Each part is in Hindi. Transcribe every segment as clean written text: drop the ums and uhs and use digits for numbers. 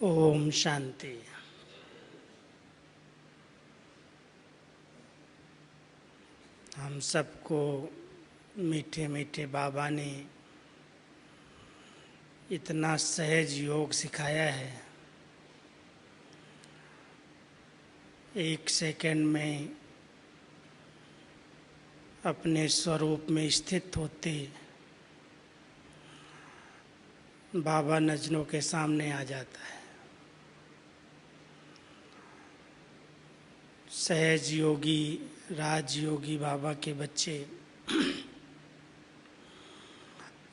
ओम शांति। हम सबको मीठे मीठे बाबा ने इतना सहज योग सिखाया है। एक सेकंड में अपने स्वरूप में स्थित होते बाबा नजरों के सामने आ जाता है। सहज योगी राजयोगी बाबा के बच्चे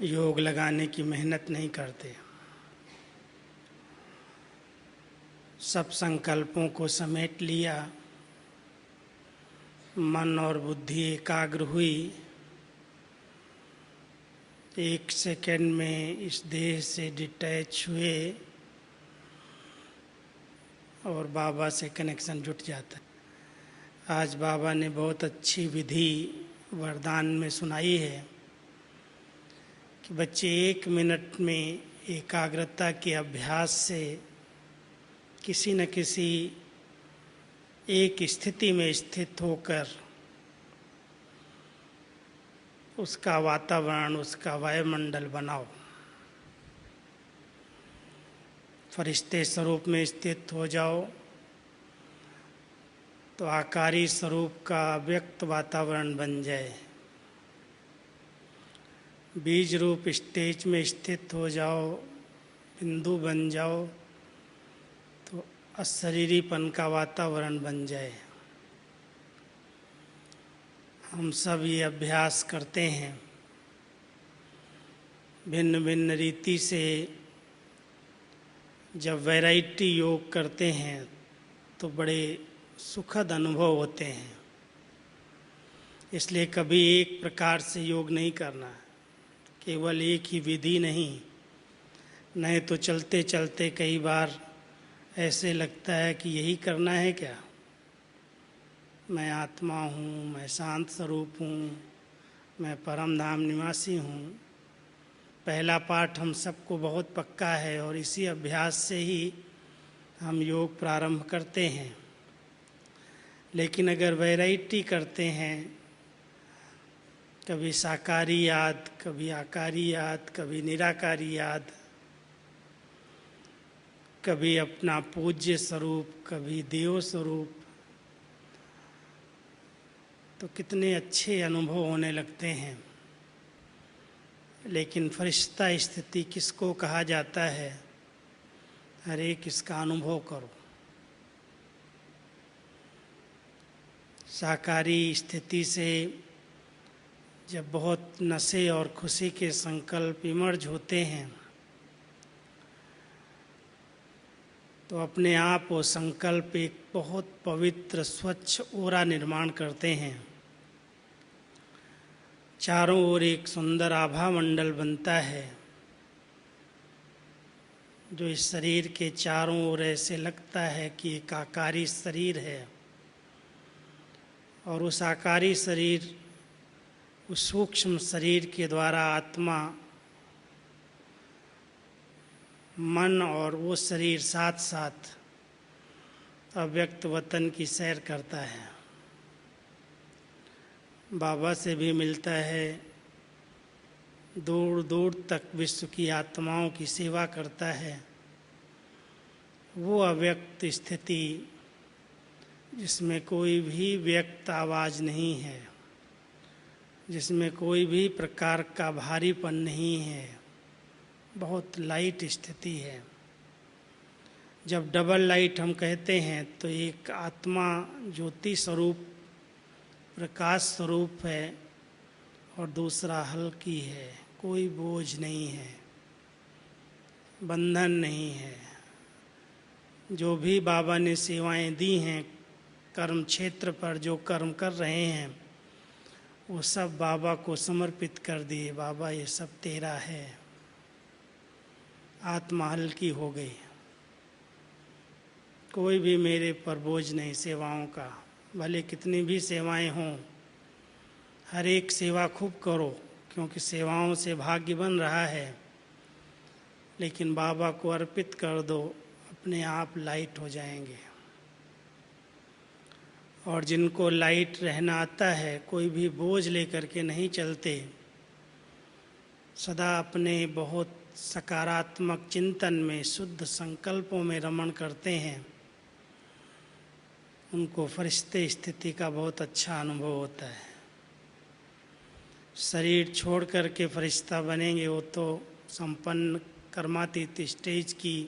योग लगाने की मेहनत नहीं करते। सब संकल्पों को समेट लिया, मन और बुद्धि एकाग्र हुई, एक सेकंड में इस देह से डिटैच हुए और बाबा से कनेक्शन जुट जाता है। आज बाबा ने बहुत अच्छी विधि वरदान में सुनाई है कि बच्चे 1 मिनट में एकाग्रता के अभ्यास से किसी न किसी एक स्थिति में स्थित होकर उसका वातावरण, उसका वायुमंडल बनाओ। फरिश्ते स्वरूप में स्थित हो जाओ तो आकारी स्वरूप का व्यक्त वातावरण बन जाए। बीज रूप स्टेज में स्थित हो जाओ, बिंदु बन जाओ तो अशरीरीपन का वातावरण बन जाए। हम सब ये अभ्यास करते हैं, भिन्न भिन्न रीति से जब वैरायटी योग करते हैं तो बड़े सुखद अनुभव होते हैं। इसलिए कभी एक प्रकार से योग नहीं करना, केवल एक ही विधि नहीं तो चलते चलते कई बार ऐसे लगता है कि यही करना है क्या। मैं आत्मा हूँ, मैं शांत स्वरूप हूँ, मैं परम धाम निवासी हूँ। पहला पाठ हम सबको बहुत पक्का है और इसी अभ्यास से ही हम योग प्रारंभ करते हैं। लेकिन अगर वैरायटी करते हैं, कभी साकारी याद, कभी आकारी याद, कभी निराकारी याद, कभी अपना पूज्य स्वरूप, कभी देव स्वरूप, तो कितने अच्छे अनुभव होने लगते हैं। लेकिन फरिश्ता स्थिति किसको कहा जाता है? हर एक इसका अनुभव करो। साकारी स्थिति से जब बहुत नशे और खुशी के संकल्प इमर्ज होते हैं तो अपने आप वो संकल्प एक बहुत पवित्र स्वच्छ ओरा निर्माण करते हैं। चारों ओर एक सुंदर आभा मंडल बनता है जो इस शरीर के चारों ओर ऐसे लगता है कि एक आकारी शरीर है और उस आकारी शरीर, उस सूक्ष्म शरीर के द्वारा आत्मा, मन और वो शरीर साथ साथ अव्यक्त वतन की सैर करता है। बाबा से भी मिलता है, दूर दूर तक विश्व की आत्माओं की सेवा करता है। वो अव्यक्त स्थिति जिसमें कोई भी व्यक्त आवाज़ नहीं है, जिसमें कोई भी प्रकार का भारीपन नहीं है, बहुत लाइट स्थिति है। जब डबल लाइट हम कहते हैं तो एक आत्मा ज्योति स्वरूप, प्रकाश स्वरूप है और दूसरा हल्की है। कोई बोझ नहीं है, बंधन नहीं है। जो भी बाबा ने सेवाएं दी हैं, कर्म क्षेत्र पर जो कर्म कर रहे हैं वो सब बाबा को समर्पित कर दिए। बाबा ये सब तेरा है। आत्मा हल्की हो गई, कोई भी मेरे पर बोझ नहीं सेवाओं का। भले कितनी भी सेवाएं हों, हर एक सेवा खूब करो क्योंकि सेवाओं से भाग्य बन रहा है। लेकिन बाबा को अर्पित कर दो अपने आप लाइट हो जाएंगे। और जिनको लाइट रहना आता है, कोई भी बोझ लेकर के नहीं चलते, सदा अपने बहुत सकारात्मक चिंतन में, शुद्ध संकल्पों में रमण करते हैं, उनको फरिश्ते स्थिति का बहुत अच्छा अनुभव होता है। शरीर छोड़ करके फरिश्ता बनेंगे, वो तो संपन्न कर्मातीत स्टेज की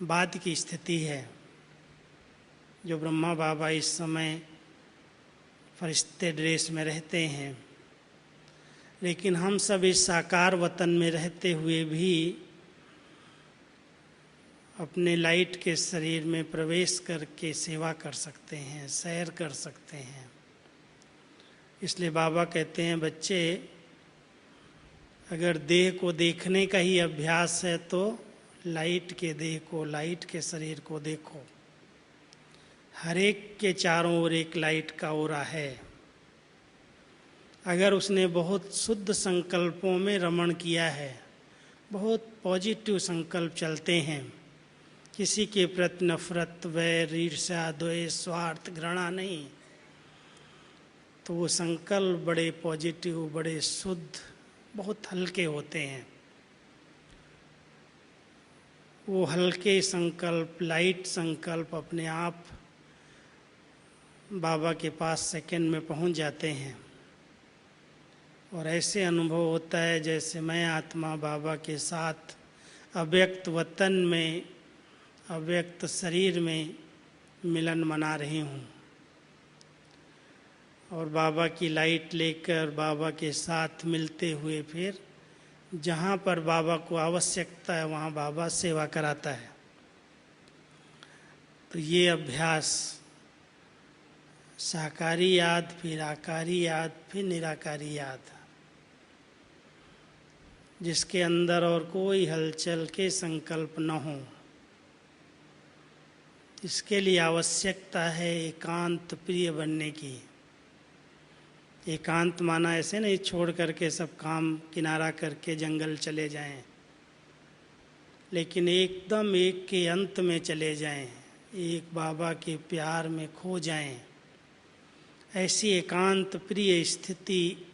बाद की स्थिति है, जो ब्रह्मा बाबा इस समय फरिश्ते ड्रेस में रहते हैं। लेकिन हम सब इस साकार वतन में रहते हुए भी अपने लाइट के शरीर में प्रवेश करके सेवा कर सकते हैं, सैर कर सकते हैं। इसलिए बाबा कहते हैं, बच्चे अगर देह को देखने का ही अभ्यास है तो लाइट के देह को, लाइट के शरीर को देखो। हर एक के चारों ओर एक लाइट का ओरा है। अगर उसने बहुत शुद्ध संकल्पों में रमण किया है, बहुत पॉजिटिव संकल्प चलते हैं, किसी के प्रति नफरत, वैर, ईर्ष्या, द्वेष, स्वार्थ, घृणा नहीं, तो वो संकल्प बड़े पॉजिटिव, बड़े शुद्ध, बहुत हल्के होते हैं। वो हल्के संकल्प, लाइट संकल्प अपने आप बाबा के पास सेकंड में पहुंच जाते हैं। और ऐसे अनुभव होता है जैसे मैं आत्मा बाबा के साथ अव्यक्त वतन में, अव्यक्त शरीर में मिलन मना रही हूँ। और बाबा की लाइट लेकर बाबा के साथ मिलते हुए फिर जहाँ पर बाबा को आवश्यकता है वहाँ बाबा सेवा कराता है। तो ये अभ्यास, साकारी याद, फिर आकारी याद, फिर निराकारी याद, जिसके अंदर और कोई हलचल के संकल्प न हो, इसके लिए आवश्यकता है एकांत प्रिय बनने की। एकांत माना ऐसे नहीं छोड़ करके सब काम किनारा करके जंगल चले जाएं, लेकिन एकदम एक के अंत में चले जाएं, एक बाबा के प्यार में खो जाएं। ऐसी एकांत प्रिय स्थिति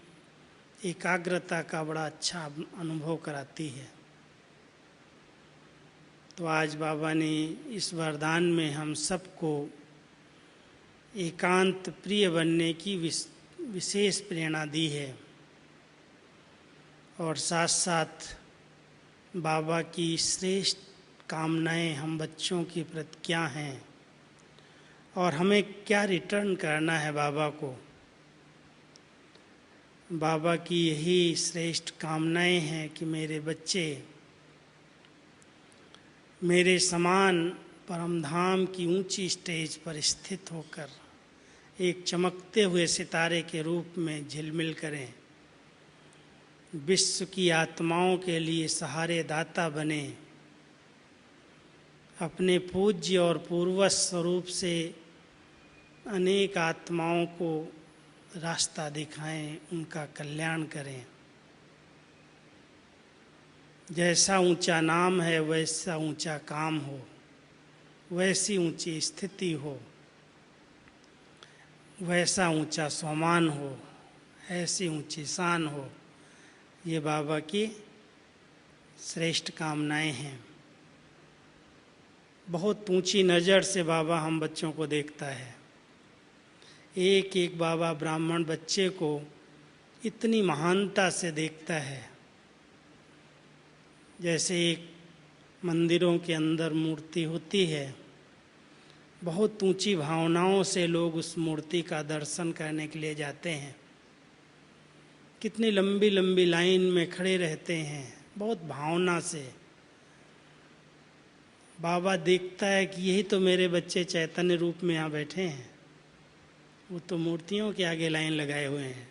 एकाग्रता का बड़ा अच्छा अनुभव कराती है। तो आज बाबा ने इस वरदान में हम सबको एकांत प्रिय बनने की विशेष प्रेरणा दी है। और साथ साथ बाबा की श्रेष्ठ कामनाएं हम बच्चों के प्रति क्या हैं और हमें क्या रिटर्न करना है बाबा को। बाबा की यही श्रेष्ठ कामनाएं हैं कि मेरे बच्चे मेरे समान परमधाम की ऊंची स्टेज पर स्थित होकर एक चमकते हुए सितारे के रूप में झिलमिल करें, विश्व की आत्माओं के लिए सहारे दाता बने, अपने पूज्य और पूर्वज स्वरूप से अनेक आत्माओं को रास्ता दिखाएं, उनका कल्याण करें। जैसा ऊंचा नाम है वैसा ऊंचा काम हो, वैसी ऊंची स्थिति हो, वैसा ऊंचा सम्मान हो, ऐसी ऊंची शान हो। ये बाबा की श्रेष्ठ कामनाएं हैं। बहुत ऊंची नज़र से बाबा हम बच्चों को देखता है। एक एक बाबा ब्राह्मण बच्चे को इतनी महानता से देखता है, जैसे एक मंदिरों के अंदर मूर्ति होती है, बहुत ऊंची भावनाओं से लोग उस मूर्ति का दर्शन करने के लिए जाते हैं। कितनी लंबी लंबी लाइन में खड़े रहते हैं, बहुत भावना से। बाबा देखता है कि यही तो मेरे बच्चे चैतन्य रूप में यहाँ बैठे हैं, वो तो मूर्तियों के आगे लाइन लगाए हुए हैं।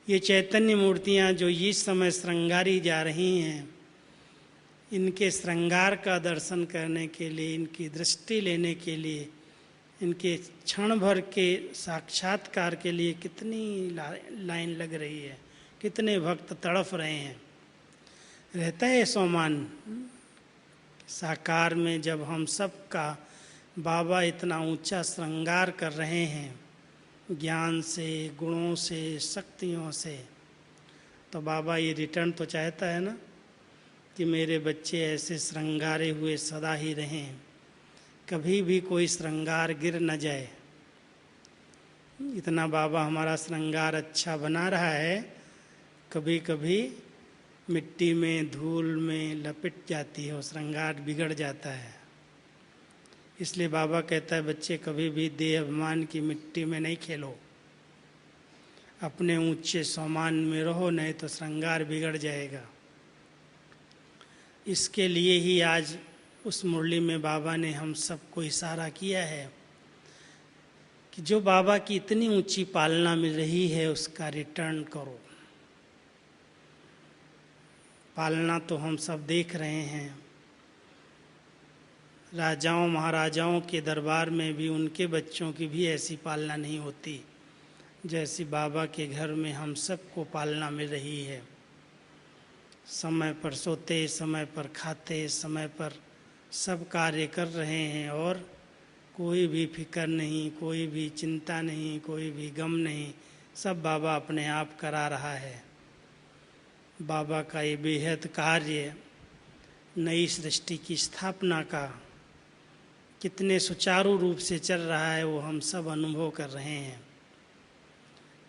ये चैतन्य मूर्तियाँ जो इस समय श्रृंगारी जा रही हैं, इनके श्रृंगार का दर्शन करने के लिए, इनकी दृष्टि लेने के लिए, इनके क्षण भर के साक्षात्कार के लिए कितनी लाइन लग रही है, कितने भक्त तड़फ रहे हैं। रहता है सम्मान, साकार में जब हम सब का बाबा इतना ऊंचा श्रृंगार कर रहे हैं ज्ञान से, गुणों से, शक्तियों से, तो बाबा ये रिटर्न तो चाहता है ना कि मेरे बच्चे ऐसे श्रृंगारे हुए सदा ही रहें, कभी भी कोई श्रृंगार गिर न जाए। इतना बाबा हमारा श्रृंगार अच्छा बना रहा है, कभी कभी मिट्टी में, धूल में लपेट जाती है और श्रृंगार बिगड़ जाता है। इसलिए बाबा कहता है बच्चे कभी भी देह अभिमान की मिट्टी में नहीं खेलो, अपने ऊंचे सम्मान में रहो, नहीं तो श्रृंगार बिगड़ जाएगा। इसके लिए ही आज उस मुरली में बाबा ने हम सबको इशारा किया है कि जो बाबा की इतनी ऊंची पालना मिल रही है उसका रिटर्न करो। पालना तो हम सब देख रहे हैं, राजाओं महाराजाओं के दरबार में भी उनके बच्चों की भी ऐसी पालना नहीं होती जैसी बाबा के घर में हम सबको पालना मिल रही है। समय पर सोते, समय पर खाते, समय पर सब कार्य कर रहे हैं और कोई भी फिक्र नहीं, कोई भी चिंता नहीं, कोई भी गम नहीं, सब बाबा अपने आप करा रहा है। बाबा का ये बेहद कार्य नई सृष्टि की स्थापना का कितने सुचारू रूप से चल रहा है वो हम सब अनुभव कर रहे हैं।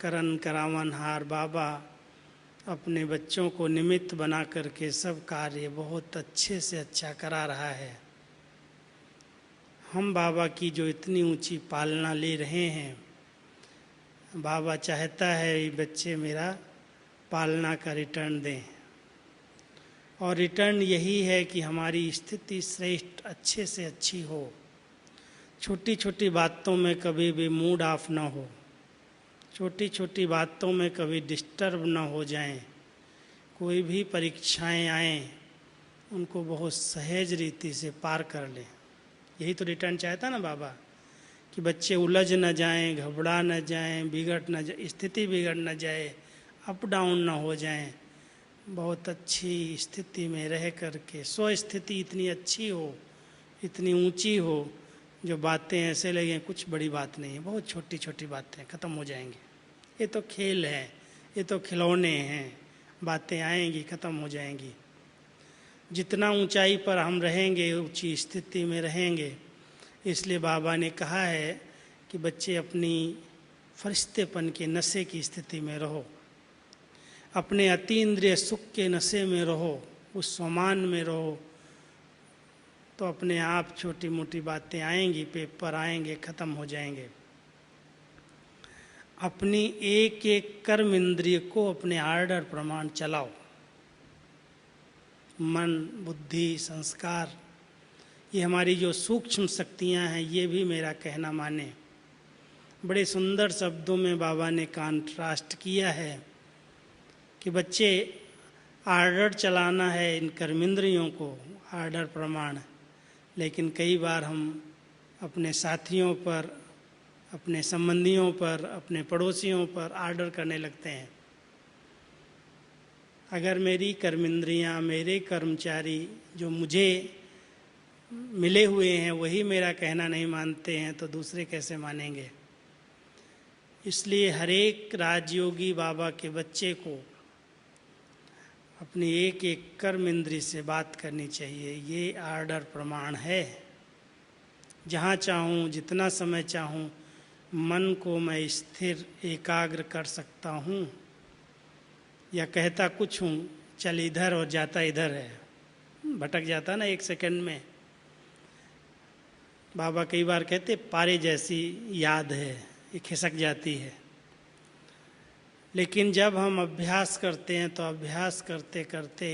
करन करावनहार बाबा अपने बच्चों को निमित्त बना करके सब कार्य बहुत अच्छे से अच्छा करा रहा है। हम बाबा की जो इतनी ऊंची पालना ले रहे हैं, बाबा चाहता है ये बच्चे मेरा पालना का रिटर्न दें, और रिटर्न यही है कि हमारी स्थिति श्रेष्ठ अच्छे से अच्छी हो, छोटी छोटी बातों में कभी भी मूड ऑफ ना हो, छोटी छोटी बातों में कभी डिस्टर्ब ना हो जाएं, कोई भी परीक्षाएं आएं उनको बहुत सहज रीति से पार कर लें। यही तो रिटर्न चाहता ना बाबा, कि बच्चे उलझ न जाएं, घबरा न जाएं, बिगड़ न जाए, स्थिति बिगड़ न जाए, अप डाउन ना हो जाएं, बहुत अच्छी स्थिति में रह करके स्व स्थिति इतनी अच्छी हो, इतनी ऊंची हो, जो बातें ऐसे लगें कुछ बड़ी बात नहीं है, बहुत छोटी छोटी बातें ख़त्म हो जाएंगी। ये तो खेल है, ये तो खिलौने हैं, बातें आएंगी ख़त्म हो जाएंगी। जितना ऊंचाई पर हम रहेंगे, ऊंची स्थिति में रहेंगे, इसलिए बाबा ने कहा है कि बच्चे अपनी फरिश्तेपन के नशे की स्थिति में रहो, अपने अतीन्द्रिय सुख के नशे में रहो, उस सम्मान में रहो, तो अपने आप छोटी मोटी बातें आएंगी, पेपर आएंगे, ख़त्म हो जाएंगे। अपनी एक एक कर्म इंद्रिय को अपने आर्डर प्रमाण चलाओ। मन, बुद्धि, संस्कार, ये हमारी जो सूक्ष्म शक्तियां हैं, ये भी मेरा कहना माने। बड़े सुंदर शब्दों में बाबा ने कॉन्ट्रास्ट किया है कि बच्चे आर्डर चलाना है इन कर्मेंद्रियों को, आर्डर प्रमाण, लेकिन कई बार हम अपने साथियों पर, अपने संबंधियों पर, अपने पड़ोसियों पर आर्डर करने लगते हैं। अगर मेरी कर्मेंद्रियां, मेरे कर्मचारी जो मुझे मिले हुए हैं वही मेरा कहना नहीं मानते हैं तो दूसरे कैसे मानेंगे। इसलिए हर एक राजयोगी बाबा के बच्चे को अपनी एक एक कर्म इंद्री से बात करनी चाहिए। ये आर्डर प्रमाण है। जहाँ चाहूँ, जितना समय चाहूँ, मन को मैं स्थिर एकाग्र कर सकता हूँ, या कहता कुछ हूँ, चल इधर और जाता इधर है, भटक जाता ना एक सेकंड में। बाबा कई बार कहते पारे जैसी याद है, ये खिसक जाती है। लेकिन जब हम अभ्यास करते हैं तो अभ्यास करते करते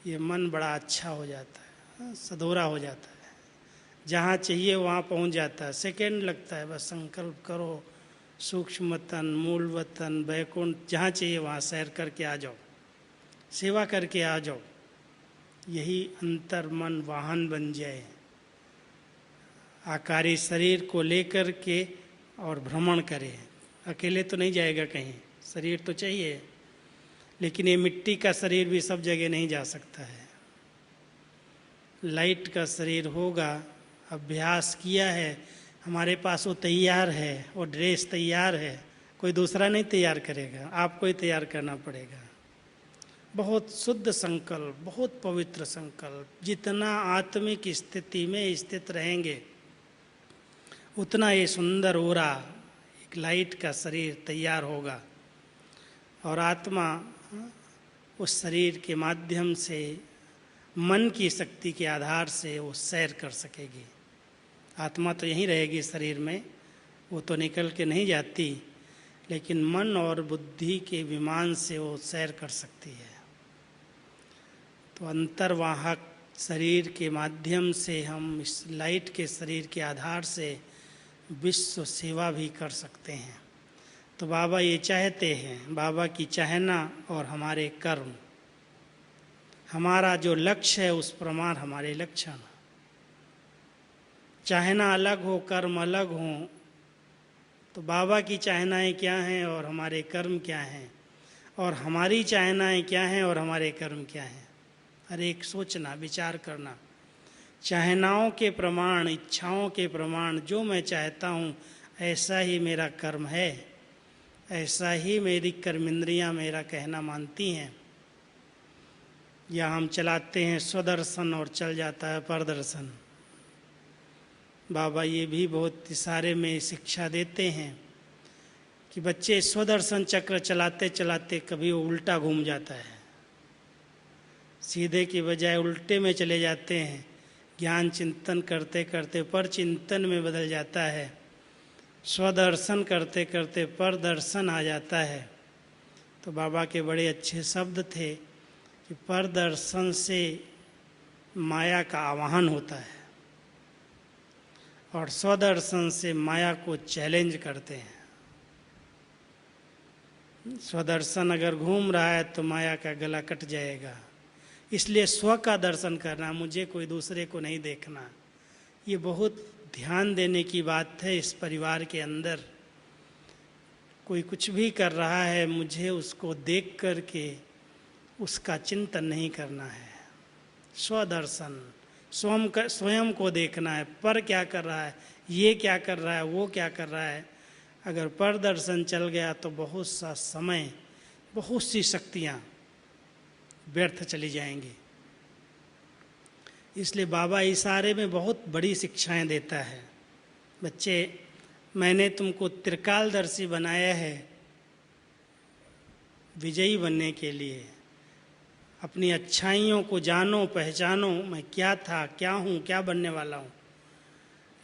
ये मन बड़ा अच्छा हो जाता है, सधोरा हो जाता है, जहाँ चाहिए वहाँ पहुँच जाता है। सेकंड लगता है, बस संकल्प करो, सूक्ष्म वतन, मूल वतन, बैकुंठ, जहाँ चाहिए वहाँ सैर करके आ जाओ, सेवा करके आ जाओ। यही अंतर मन वाहन बन जाए, आकारी शरीर को लेकर के और भ्रमण करे। अकेले तो नहीं जाएगा कहीं, शरीर तो चाहिए, लेकिन ये मिट्टी का शरीर भी सब जगह नहीं जा सकता है। लाइट का शरीर होगा, अभ्यास किया है, हमारे पास वो तैयार है, वो ड्रेस तैयार है, कोई दूसरा नहीं तैयार करेगा, आपको ही तैयार करना पड़ेगा। बहुत शुद्ध संकल्प, बहुत पवित्र संकल्प। जितना आत्मिक स्थिति में स्थित रहेंगे उतना ये सुंदर ओरा, एक लाइट का शरीर तैयार होगा और आत्मा उस शरीर के माध्यम से मन की शक्ति के आधार से वो सैर कर सकेगी। आत्मा तो यहीं रहेगी शरीर में, वो तो निकल के नहीं जाती, लेकिन मन और बुद्धि के विमान से वो सैर कर सकती है। तो अंतर्वाहक शरीर के माध्यम से हम इस लाइट के शरीर के आधार से विश्व सेवा भी कर सकते हैं। तो बाबा ये चाहते हैं, बाबा की चाहना और हमारे कर्म, हमारा जो लक्ष्य है उस प्रमाण हमारे लक्षण। चाहना अलग हो, कर्म अलग हो, तो बाबा की चाहनाएं क्या हैं और हमारे कर्म क्या हैं, और हमारी चाहनाएं क्या हैं और हमारे कर्म क्या हैं। हर एक सोचना, विचार करना। चाहनाओं के प्रमाण, इच्छाओं के प्रमाण, जो मैं चाहता हूँ ऐसा ही मेरा कर्म है, ऐसा ही मेरी कर्मेंद्रियाँ मेरा कहना मानती हैं। या हम चलाते हैं स्वदर्शन और चल जाता है परदर्शन। बाबा ये भी बहुत इशारे में शिक्षा देते हैं कि बच्चे स्वदर्शन चक्र चलाते चलाते कभी वो उल्टा घूम जाता है, सीधे की बजाय उल्टे में चले जाते हैं। ज्ञान चिंतन करते करते पर चिंतन में बदल जाता है, स्वदर्शन करते करते पर दर्शन आ जाता है। तो बाबा के बड़े अच्छे शब्द थे कि पर दर्शन से माया का आवाहन होता है और स्वदर्शन से माया को चैलेंज करते हैं। स्वदर्शन अगर घूम रहा है तो माया का गला कट जाएगा। इसलिए स्व का दर्शन करना, मुझे कोई दूसरे को नहीं देखना। ये बहुत ध्यान देने की बात है। इस परिवार के अंदर कोई कुछ भी कर रहा है, मुझे उसको देख कर के उसका चिंतन नहीं करना है। स्वदर्शन, स्वयं को देखना है, पर क्या कर रहा है, ये क्या कर रहा है, वो क्या कर रहा है। अगर पर दर्शन चल गया तो बहुत सा समय, बहुत सी शक्तियाँ व्यर्थ चली जाएंगी। इसलिए बाबा इशारे में बहुत बड़ी शिक्षाएं देता है। बच्चे, मैंने तुमको त्रिकालदर्शी बनाया है विजयी बनने के लिए। अपनी अच्छाइयों को जानो, पहचानो, मैं क्या था, क्या हूँ, क्या बनने वाला हूँ।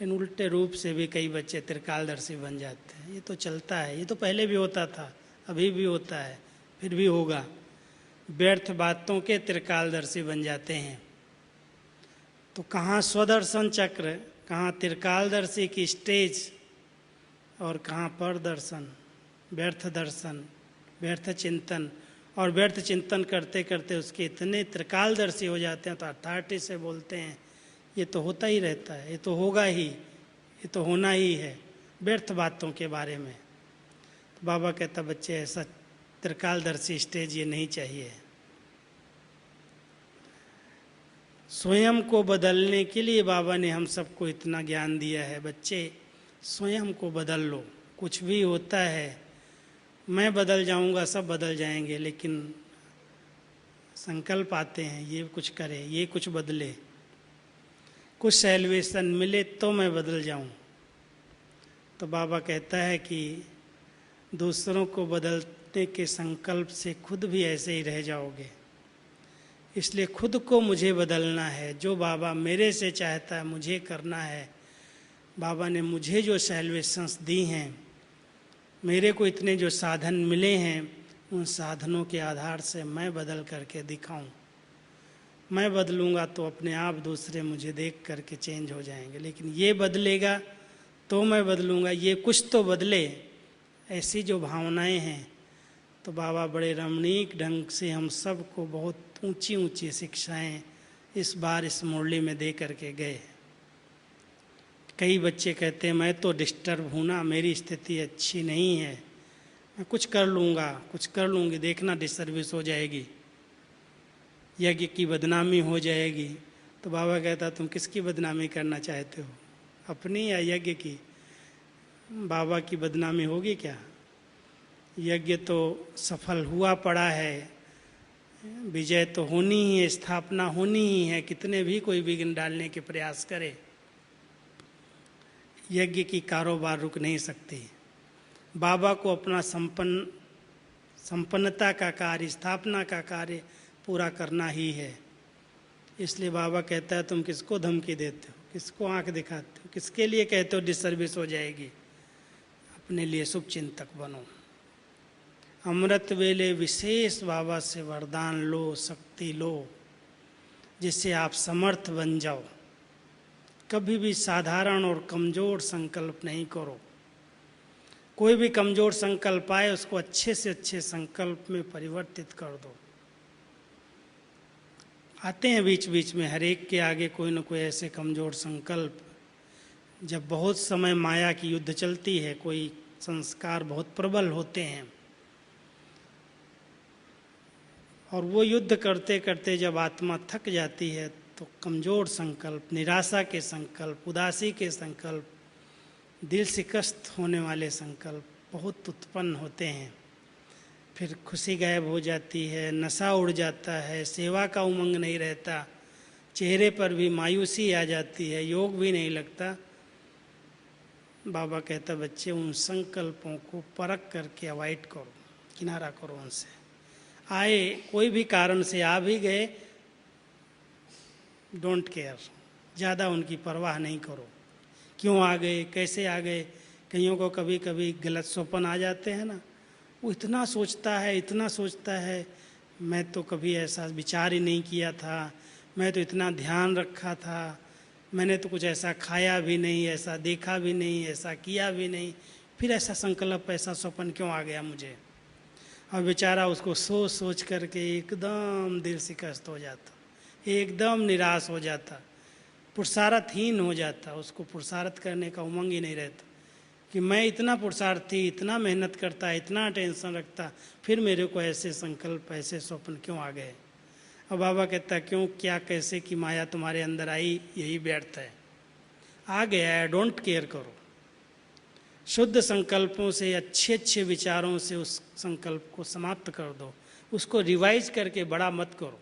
इन उल्टे रूप से भी कई बच्चे त्रिकालदर्शी बन जाते हैं। ये तो चलता है, ये तो पहले भी होता था, अभी भी होता है, फिर भी होगा। व्यर्थ बातों के त्रिकालदर्शी बन जाते हैं। तो कहाँ स्वदर्शन चक्र, कहाँ त्रिकालदर्शी की स्टेज और कहाँ पर दर्शन, व्यर्थ दर्शन, व्यर्थ चिंतन। और व्यर्थ चिंतन करते करते उसके इतने त्रिकालदर्शी हो जाते हैं तो अथॉरिटी से बोलते हैं ये तो होता ही रहता है, ये तो होगा ही, ये तो होना ही है, व्यर्थ बातों के बारे में। तो बाबा कहता बच्चे ऐसा त्रिकालदर्शी स्टेज ये नहीं चाहिए। स्वयं को बदलने के लिए बाबा ने हम सबको इतना ज्ञान दिया है। बच्चे, स्वयं को बदल लो। कुछ भी होता है, मैं बदल जाऊंगा, सब बदल जाएंगे, लेकिन संकल्प आते हैं ये कुछ करे, ये कुछ बदले, कुछ सैल्वेशन मिले तो मैं बदल जाऊं। तो बाबा कहता है कि दूसरों को बदलने के संकल्प से खुद भी ऐसे ही रह जाओगे। इसलिए खुद को मुझे बदलना है। जो बाबा मेरे से चाहता है मुझे करना है। बाबा ने मुझे जो सैल्वेशंस दी हैं, मेरे को इतने जो साधन मिले हैं, उन साधनों के आधार से मैं बदल करके दिखाऊं। मैं बदलूंगा तो अपने आप दूसरे मुझे देख करके चेंज हो जाएंगे। लेकिन ये बदलेगा तो मैं बदलूंगा, ये कुछ तो बदले, ऐसी जो भावनाएं हैं। तो बाबा बड़े रमणीक ढंग से हम सबको बहुत ऊंची ऊंची शिक्षाएं इस बार इस मुरली में दे करके गए। कई बच्चे कहते हैं मैं तो डिस्टर्ब हूँ ना, मेरी स्थिति अच्छी नहीं है, मैं कुछ कर लूँगा, कुछ कर लूँगी, देखना डिसर्विस हो जाएगी, यज्ञ की बदनामी हो जाएगी, तो बाबा कहता तुम किसकी बदनामी करना चाहते हो, अपनी या यज्ञ की? बाबा की बदनामी होगी क्या? यज्ञ तो सफल हुआ पड़ा है, विजय तो होनी ही है, स्थापना होनी ही है, कितने भी कोई विघ्न डालने के प्रयास करे, यज्ञ की कारोबार रुक नहीं सकती। बाबा को अपना संपन्नता का कार्य, स्थापना का कार्य पूरा करना ही है। इसलिए बाबा कहता है तुम किसको धमकी देते हो, किसको आंख दिखाते हो, किसके लिए कहते हो डिसर्विस हो जाएगी? अपने लिए शुभ चिंतक बनो। अमृत वेले विशेष बाबा से वरदान लो, शक्ति लो, जिससे आप समर्थ बन जाओ। कभी भी साधारण और कमज़ोर संकल्प नहीं करो। कोई भी कमज़ोर संकल्प आए उसको अच्छे से अच्छे संकल्प में परिवर्तित कर दो। आते हैं बीच बीच में हर एक के आगे कोई न कोई ऐसे कमज़ोर संकल्प, जब बहुत समय माया की युद्ध चलती है, कोई संस्कार बहुत प्रबल होते हैं, और वो युद्ध करते करते जब आत्मा थक जाती है तो कमज़ोर संकल्प, निराशा के संकल्प, उदासी के संकल्प, दिल शिकस्त होने वाले संकल्प बहुत उत्पन्न होते हैं। फिर खुशी गायब हो जाती है, नशा उड़ जाता है, सेवा का उमंग नहीं रहता, चेहरे पर भी मायूसी आ जाती है, योग भी नहीं लगता। बाबा कहता बच्चे उन संकल्पों को परख करके अवॉइड करो, किनारा करो उनसे। आए कोई भी कारण से आ भी गए, डोंट केयर, ज़्यादा उनकी परवाह नहीं करो, क्यों आ गए, कैसे आ गए। कईयों को कभी कभी गलत स्वप्न आ जाते हैं ना, वो इतना सोचता है, इतना सोचता है, मैं तो कभी ऐसा विचार ही नहीं किया था, मैं तो इतना ध्यान रखा था, मैंने तो कुछ ऐसा खाया भी नहीं, ऐसा देखा भी नहीं, ऐसा किया भी नहीं, फिर ऐसा संकल्प, ऐसा स्वप्न क्यों आ गया मुझे। और बेचारा उसको सोच सोच करके एकदम दिल शिकस्त हो जाता, एकदम निराश हो जाता, पुरुषार्थहीन हो जाता, उसको पुरुषार्थ करने का उमंग ही नहीं रहता कि मैं इतना पुरुषार्थी, इतना मेहनत करता, इतना टेंशन रखता, फिर मेरे को ऐसे संकल्प, ऐसे स्वप्न क्यों आ गए। अब बाबा कहता क्यों, क्या, कैसे की माया तुम्हारे अंदर आई, यही व्यर्थ है, आ गया है, डोंट केयर करो। शुद्ध संकल्पों से, अच्छे अच्छे विचारों से उस संकल्प को समाप्त कर दो, उसको रिवाइज करके बड़ा मत करो।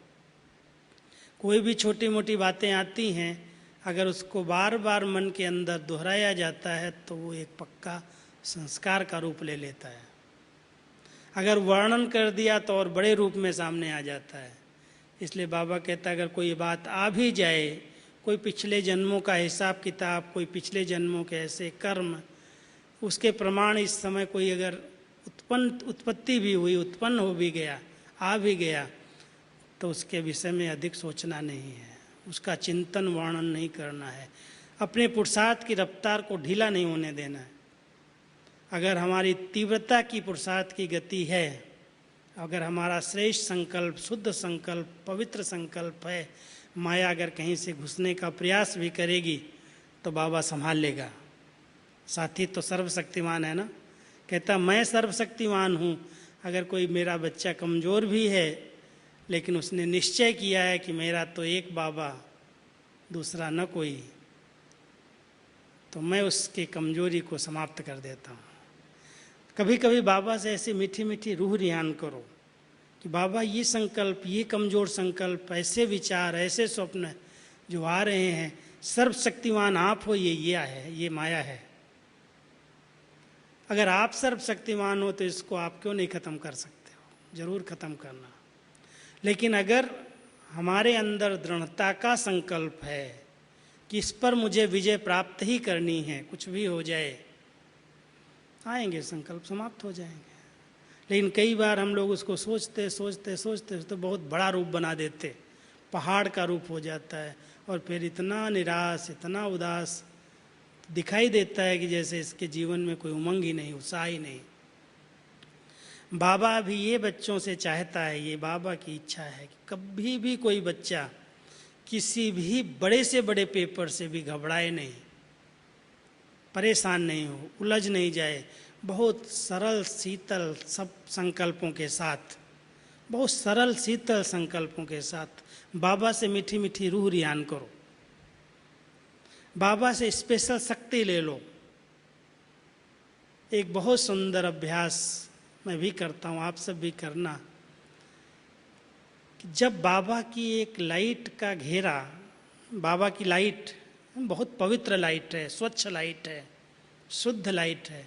कोई भी छोटी मोटी बातें आती हैं, अगर उसको बार बार मन के अंदर दोहराया जाता है तो वो एक पक्का संस्कार का रूप ले लेता है। अगर वर्णन कर दिया तो और बड़े रूप में सामने आ जाता है। इसलिए बाबा कहता है अगर कोई बात आ भी जाए, कोई पिछले जन्मों का हिसाब किताब, कोई पिछले जन्मों के ऐसे कर्म, उसके प्रमाण इस समय कोई अगर उत्पत्ति भी हुई, उत्पन्न हो भी गया, आ भी गया, तो उसके विषय में अधिक सोचना नहीं है, उसका चिंतन वर्णन नहीं करना है, अपने पुरुषार्थ की रफ्तार को ढीला नहीं होने देना है। अगर हमारी तीव्रता की पुरुषार्थ की गति है, अगर हमारा श्रेष्ठ संकल्प, शुद्ध संकल्प, पवित्र संकल्प है, माया अगर कहीं से घुसने का प्रयास भी करेगी तो बाबा संभाल लेगा। साथी तो सर्वशक्तिमान है ना, कहता मैं सर्वशक्तिमान हूँ। अगर कोई मेरा बच्चा कमज़ोर भी है लेकिन उसने निश्चय किया है कि मेरा तो एक बाबा, दूसरा न कोई, तो मैं उसकी कमजोरी को समाप्त कर देता हूँ। कभी कभी बाबा से ऐसी मीठी मीठी रूह रियान करो कि बाबा ये संकल्प, ये कमज़ोर संकल्प, ऐसे विचार, ऐसे स्वप्न जो आ रहे हैं, सर्वशक्तिमान आप हो, ये है, ये माया है। अगर आप सर्वशक्तिमान हो तो इसको आप क्यों नहीं ख़त्म कर सकते हो, ज़रूर ख़त्म करना। लेकिन अगर हमारे अंदर दृढ़ता का संकल्प है कि इस पर मुझे विजय प्राप्त ही करनी है, कुछ भी हो जाए, आएंगे संकल्प, समाप्त हो जाएंगे। लेकिन कई बार हम लोग उसको सोचते सोचते सोचते तो बहुत बड़ा रूप बना देते, पहाड़ का रूप हो जाता है, और फिर इतना निराश, इतना उदास दिखाई देता है कि जैसे इसके जीवन में कोई उमंग ही नहीं, उत्साह ही नहीं। बाबा भी ये बच्चों से चाहता है, ये बाबा की इच्छा है कि कभी भी कोई बच्चा किसी भी बड़े से बड़े पेपर से भी घबराए नहीं, परेशान नहीं हो, उलझ नहीं जाए, बहुत सरल शीतल सब संकल्पों के साथ बहुत सरल शीतल संकल्पों के साथ बाबा से मीठी मीठी रूह रियान करो, बाबा से स्पेशल शक्ति ले लो। एक बहुत सुंदर अभ्यास मैं भी करता हूँ, आप सब भी करना, कि जब बाबा की एक लाइट का घेरा, बाबा की लाइट बहुत पवित्र लाइट है, स्वच्छ लाइट है, शुद्ध लाइट है,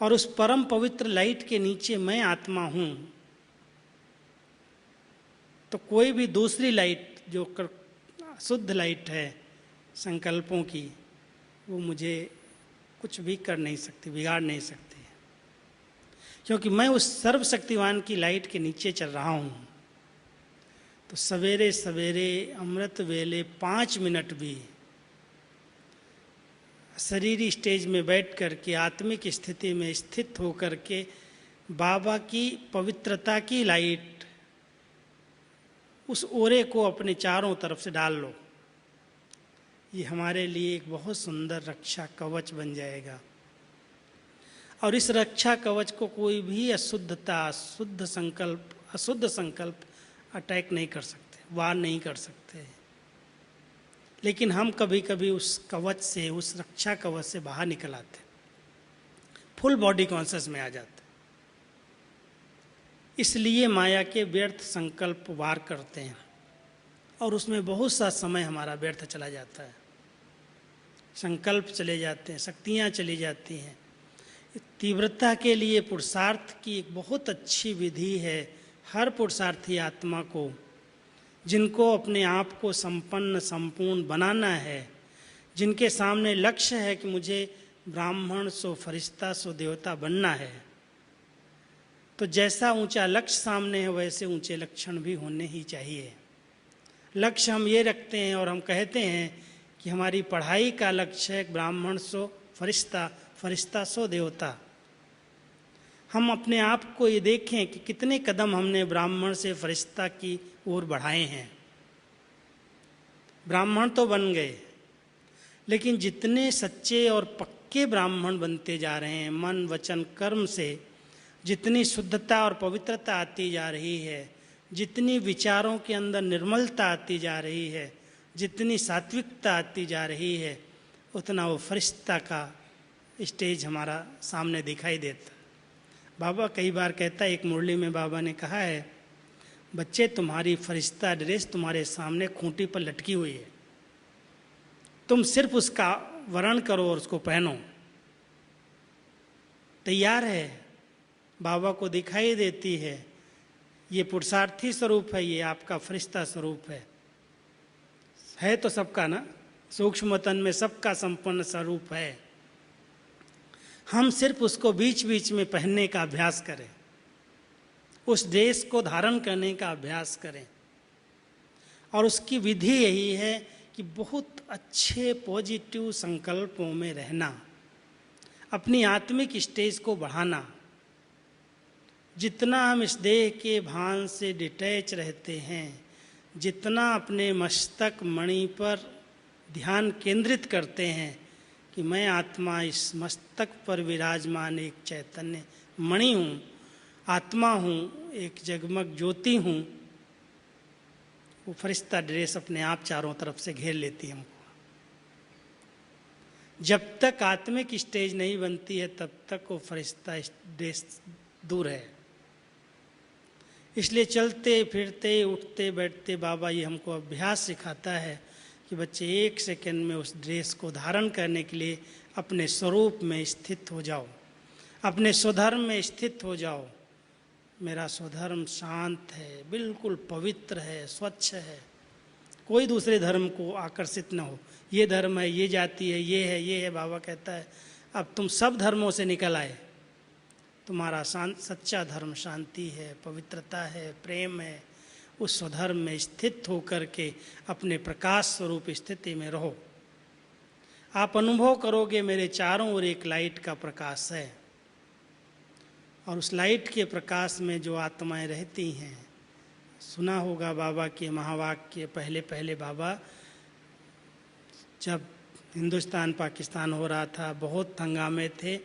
और उस परम पवित्र लाइट के नीचे मैं आत्मा हूँ, तो कोई भी दूसरी लाइट जो शुद्ध लाइट है संकल्पों की, वो मुझे कुछ भी कर नहीं सकती, बिगाड़ नहीं सकती, क्योंकि मैं उस सर्वशक्तिवान की लाइट के नीचे चल रहा हूँ। तो सवेरे सवेरे अमृत वेले 5 मिनट भी शरीरी स्टेज में बैठ कर के आत्मिक स्थिति में स्थित होकर के बाबा की पवित्रता की लाइट, उस ओरे को अपने चारों तरफ से डाल लो। ये हमारे लिए एक बहुत सुंदर रक्षा कवच बन जाएगा, और इस रक्षा कवच को कोई भी अशुद्धता, अशुद्ध संकल्प अटैक नहीं कर सकते, वार नहीं कर सकते। लेकिन हम कभी कभी उस कवच से, उस रक्षा कवच से बाहर निकल आते, फुल बॉडी कॉन्शियस में आ जाते, इसलिए माया के व्यर्थ संकल्प वार करते हैं, और उसमें बहुत सा समय हमारा व्यर्थ चला जाता है, संकल्प चले जाते हैं, शक्तियाँ चली जाती हैं। तीव्रता के लिए पुरुषार्थ की एक बहुत अच्छी विधि है। हर पुरुषार्थी आत्मा को, जिनको अपने आप को संपन्न संपूर्ण बनाना है, जिनके सामने लक्ष्य है कि मुझे ब्राह्मण सो फरिश्ता सो देवता बनना है, तो जैसा ऊंचा लक्ष्य सामने है वैसे ऊंचे लक्षण भी होने ही चाहिए। लक्ष्य हम ये रखते हैं और हम कहते हैं कि हमारी पढ़ाई का लक्ष्य है ब्राह्मण सो फरिश्ता, फरिश्ता सो देवता। हम अपने आप को ये देखें कि कितने कदम हमने ब्राह्मण से फरिश्ता की ओर बढ़ाए हैं। ब्राह्मण तो बन गए, लेकिन जितने सच्चे और पक्के ब्राह्मण बनते जा रहे हैं, मन वचन कर्म से जितनी शुद्धता और पवित्रता आती जा रही है, जितनी विचारों के अंदर निर्मलता आती जा रही है, जितनी सात्विकता आती जा रही है, उतना वो फरिश्ता का स्टेज हमारा सामने दिखाई देता। बाबा कई बार कहता है, एक मुरली में बाबा ने कहा है, बच्चे तुम्हारी फरिश्ता ड्रेस तुम्हारे सामने खूंटी पर लटकी हुई है, तुम सिर्फ उसका वर्ण करो और उसको पहनो। तैयार है, बाबा को दिखाई देती है, ये पुरुषार्थी स्वरूप है, ये आपका फरिश्ता स्वरूप है तो सबका ना, सूक्ष्म तन में सबका संपन्न स्वरूप है। हम सिर्फ उसको बीच बीच में पहनने का अभ्यास करें, उस ड्रेस को धारण करने का अभ्यास करें। और उसकी विधि यही है कि बहुत अच्छे पॉजिटिव संकल्पों में रहना, अपनी आत्मिक स्टेज को बढ़ाना। जितना हम इस देह के भान से डिटैच रहते हैं, जितना अपने मस्तक मणि पर ध्यान केंद्रित करते हैं कि मैं आत्मा इस मस्तक पर विराजमान एक चैतन्य मणि हूँ, आत्मा हूँ, एक जगमग ज्योति हूँ, वो फरिश्ता ड्रेस अपने आप चारों तरफ से घेर लेती है हमको। जब तक आत्मिक स्टेज नहीं बनती है तब तक वो फरिश्ता ड्रेस दूर है। इसलिए चलते फिरते उठते बैठते बाबा ये हमको अभ्यास सिखाता है कि बच्चे 1 सेकंड में उस ड्रेस को धारण करने के लिए अपने स्वरूप में स्थित हो जाओ, अपने स्वधर्म में स्थित हो जाओ। मेरा स्वधर्म शांत है, बिल्कुल पवित्र है, स्वच्छ है, कोई दूसरे धर्म को आकर्षित न हो। ये धर्म है, ये जाति है, ये है। बाबा कहता है अब तुम सब धर्मों से निकल आए, तुम्हारा सच्चा धर्म शांति है, पवित्रता है, प्रेम है। उस स्वधर्म में स्थित होकर के अपने प्रकाश स्वरूप स्थिति में रहो। आप अनुभव करोगे मेरे चारों ओर एक लाइट का प्रकाश है, और उस लाइट के प्रकाश में जो आत्माएं रहती हैं, सुना होगा बाबा के महावाक्य। पहले पहले बाबा जब हिंदुस्तान पाकिस्तान हो रहा था, बहुत हंगामे थे,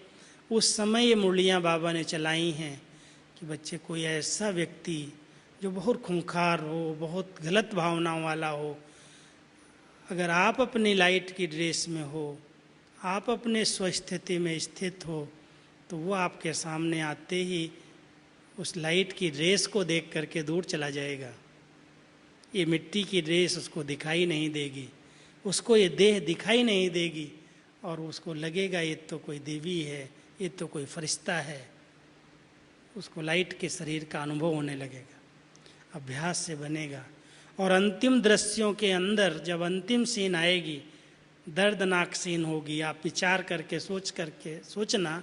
उस समय ये मुरलियाँ बाबा ने चलाई हैं कि बच्चे कोई ऐसा व्यक्ति जो बहुत खूंखार हो, बहुत गलत भावनाओं वाला हो, अगर आप अपनी लाइट की ड्रेस में हो, आप अपने स्वस्थिति में स्थित हो, तो वो आपके सामने आते ही उस लाइट की ड्रेस को देख करके दूर चला जाएगा। ये मिट्टी की ड्रेस उसको दिखाई नहीं देगी, उसको ये देह दिखाई नहीं देगी, और उसको लगेगा ये तो कोई देवी है, ये तो कोई फरिश्ता है। उसको लाइट के शरीर का अनुभव होने लगेगा, अभ्यास से बनेगा। और अंतिम दृश्यों के अंदर जब अंतिम सीन आएगी, दर्दनाक सीन होगी, आप विचार करके सोचना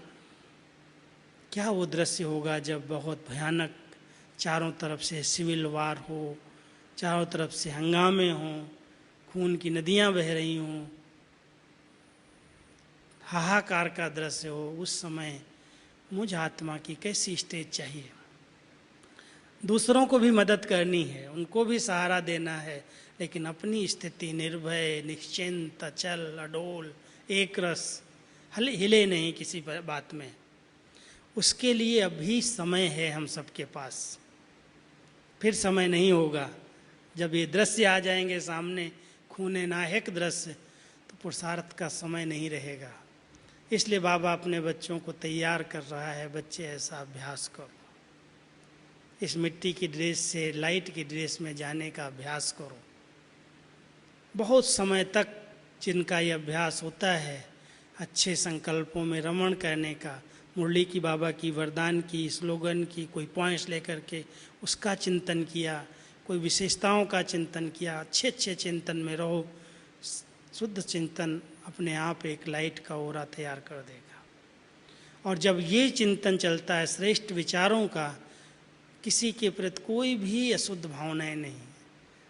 क्या वो दृश्य होगा जब बहुत भयानक चारों तरफ से सिविल वार हो, चारों तरफ से हंगामे हों, खून की नदियां बह रही हों, हाहाकार का दृश्य हो। उस समय मुझ आत्मा की कैसी स्टेज चाहिए। दूसरों को भी मदद करनी है, उनको भी सहारा देना है, लेकिन अपनी स्थिति निर्भय, निश्चिंत, अचल, अडोल, एक रस, हिले नहीं किसी बात में। उसके लिए अभी समय है हम सबके पास, फिर समय नहीं होगा। जब ये दृश्य आ जाएंगे सामने, खूने नाहक दृश्य, तो पुरुषार्थ का समय नहीं रहेगा। इसलिए बाबा अपने बच्चों को तैयार कर रहा है, बच्चे ऐसा अभ्यास करो, इस मिट्टी की ड्रेस से लाइट की ड्रेस में जाने का अभ्यास करो। बहुत समय तक जिनका ये अभ्यास होता है, अच्छे संकल्पों में रमण करने का, मुरली की, बाबा की, वरदान की, स्लोगन की, कोई पॉइंट्स लेकर के उसका चिंतन किया, कोई विशेषताओं का चिंतन किया, अच्छे अच्छे चिंतन में रहो। शुद्ध चिंतन अपने आप एक लाइट का ओरा तैयार कर देगा। और जब ये चिंतन चलता है श्रेष्ठ विचारों का, किसी के प्रति कोई भी अशुद्ध भावनाएं नहीं,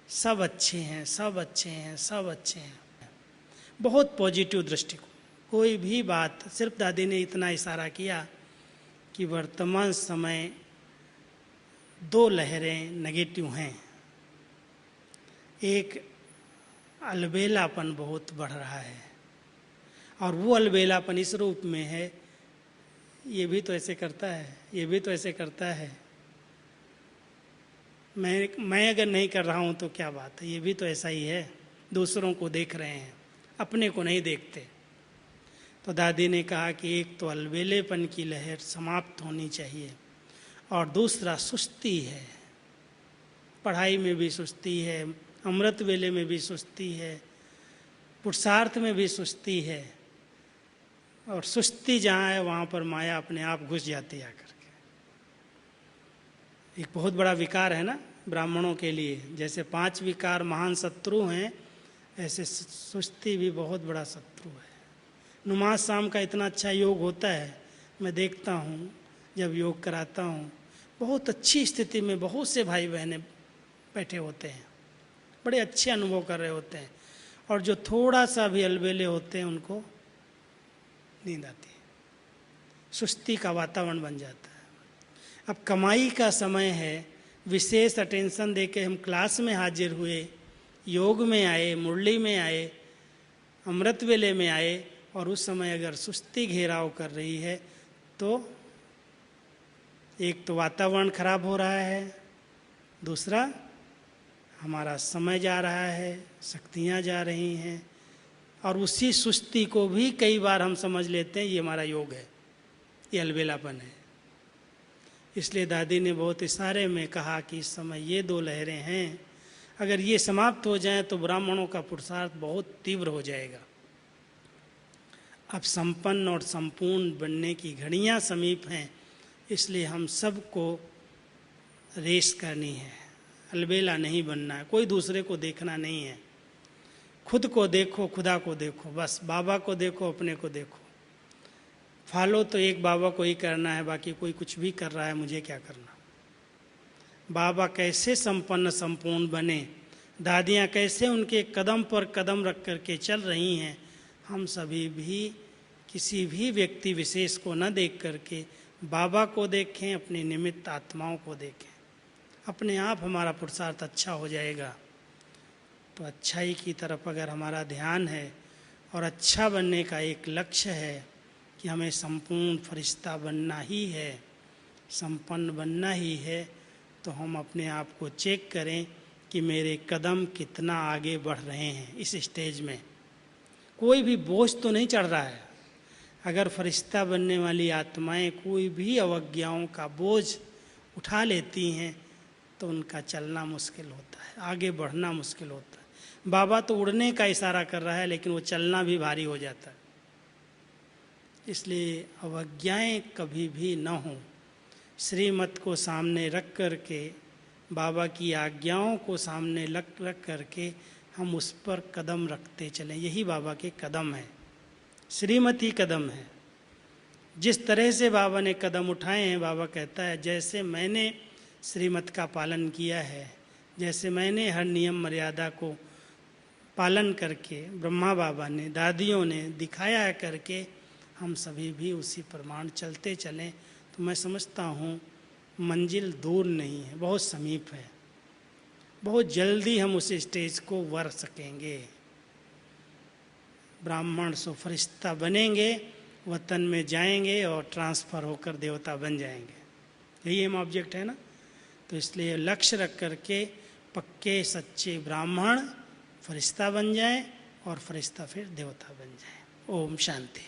सब अच्छे हैं, सब अच्छे हैं, सब अच्छे हैं, बहुत पॉजिटिव दृष्टिकोण। कोई भी बात, सिर्फ दादी ने इतना इशारा किया कि वर्तमान समय 2 लहरें नेगेटिव हैं। एक अलबेलापन बहुत बढ़ रहा है, और वो अलबेलापन इस रूप में है, ये भी तो ऐसे करता है, ये भी तो ऐसे करता है, मैं अगर नहीं कर रहा हूँ तो क्या बात है, ये भी तो ऐसा ही है। दूसरों को देख रहे हैं, अपने को नहीं देखते। तो दादी ने कहा कि एक तो अलबेलेपन की लहर समाप्त होनी चाहिए, और दूसरा सुस्ती है, पढ़ाई में भी सुस्ती है, अमृत वेले में भी सुस्ती है, पुरुषार्थ में भी सुस्ती है, और सुस्ती जहाँ है वहाँ पर माया अपने आप घुस जाती है आकर के। एक बहुत बड़ा विकार है ना ब्राह्मणों के लिए, जैसे 5 विकार महान शत्रु हैं, ऐसे सुस्ती भी बहुत बड़ा शत्रु है। नमाज शाम का इतना अच्छा योग होता है, मैं देखता हूँ जब योग कराता हूँ, बहुत अच्छी स्थिति में बहुत से भाई बहनें बैठे होते हैं, बड़े अच्छे अनुभव कर रहे होते हैं, और जो थोड़ा सा भी अलबेले होते हैं उनको नींद आती है, सुस्ती का वातावरण बन जाता है। अब कमाई का समय है, विशेष अटेंशन देके हम क्लास में हाजिर हुए, योग में आए, मुरली में आए, अमृत वेले में आए, और उस समय अगर सुस्ती घेराव कर रही है तो एक तो वातावरण खराब हो रहा है, दूसरा हमारा समय जा रहा है, शक्तियाँ जा रही हैं, और उसी सुस्ती को भी कई बार हम समझ लेते हैं ये हमारा योग है, ये अलबेलापन है। इसलिए दादी ने बहुत इशारे में कहा कि इस समय ये 2 लहरें हैं, अगर ये समाप्त हो जाएं तो ब्राह्मणों का पुरुषार्थ बहुत तीव्र हो जाएगा। अब संपन्न और संपूर्ण बनने की घड़ियां समीप हैं, इसलिए हम सबको रेस करनी है, अलबेला नहीं बनना है, कोई दूसरे को देखना नहीं है। खुद को देखो, खुदा को देखो, बस बाबा को देखो, अपने को देखो। फॉलो तो एक बाबा को ही करना है, बाकी कोई कुछ भी कर रहा है, मुझे क्या करना। बाबा कैसे संपन्न संपूर्ण बने, दादियाँ कैसे उनके कदम पर कदम रख करके चल रही हैं, हम सभी भी किसी भी व्यक्ति विशेष को न देख करके बाबा को देखें, अपनी निमित्त आत्माओं को देखें, अपने आप हमारा पुरुषार्थ अच्छा हो जाएगा। तो अच्छाई की तरफ अगर हमारा ध्यान है और अच्छा बनने का एक लक्ष्य है कि हमें संपूर्ण फरिश्ता बनना ही है, संपन्न बनना ही है, तो हम अपने आप को चेक करें कि मेरे कदम कितना आगे बढ़ रहे हैं इस स्टेज में। कोई भी बोझ तो नहीं चढ़ रहा है। अगर फरिश्ता बनने वाली आत्माएं कोई भी अवज्ञाओं का बोझ उठा लेती हैं तो उनका चलना मुश्किल होता है, आगे बढ़ना मुश्किल होता है। बाबा तो उड़ने का इशारा कर रहा है, लेकिन वो चलना भी भारी हो जाता है। इसलिए अवज्ञाएं कभी भी न हों। श्रीमत को सामने रख करके, बाबा की आज्ञाओं को सामने रख करके हम उस पर कदम रखते चलें। यही बाबा के कदम है, श्रीमत ही कदम है। जिस तरह से बाबा ने कदम उठाए हैं, बाबा कहता है जैसे मैंने श्रीमत का पालन किया है, जैसे मैंने हर नियम मर्यादा को पालन करके, ब्रह्मा बाबा ने, दादियों ने दिखाया है करके, हम सभी भी उसी प्रमाण चलते चलें तो मैं समझता हूँ मंजिल दूर नहीं है, बहुत समीप है। बहुत जल्दी हम उस स्टेज को वर सकेंगे। ब्राह्मण सो फरिश्ता बनेंगे, वतन में जाएंगे और ट्रांसफ़र होकर देवता बन जाएंगे। यही हम ऑब्जेक्ट है ना। तो इसलिए लक्ष्य रख करके पक्के सच्चे ब्राह्मण फरिश्ता बन जाएं और फरिश्ता फिर देवता बन जाए। ओम शांति।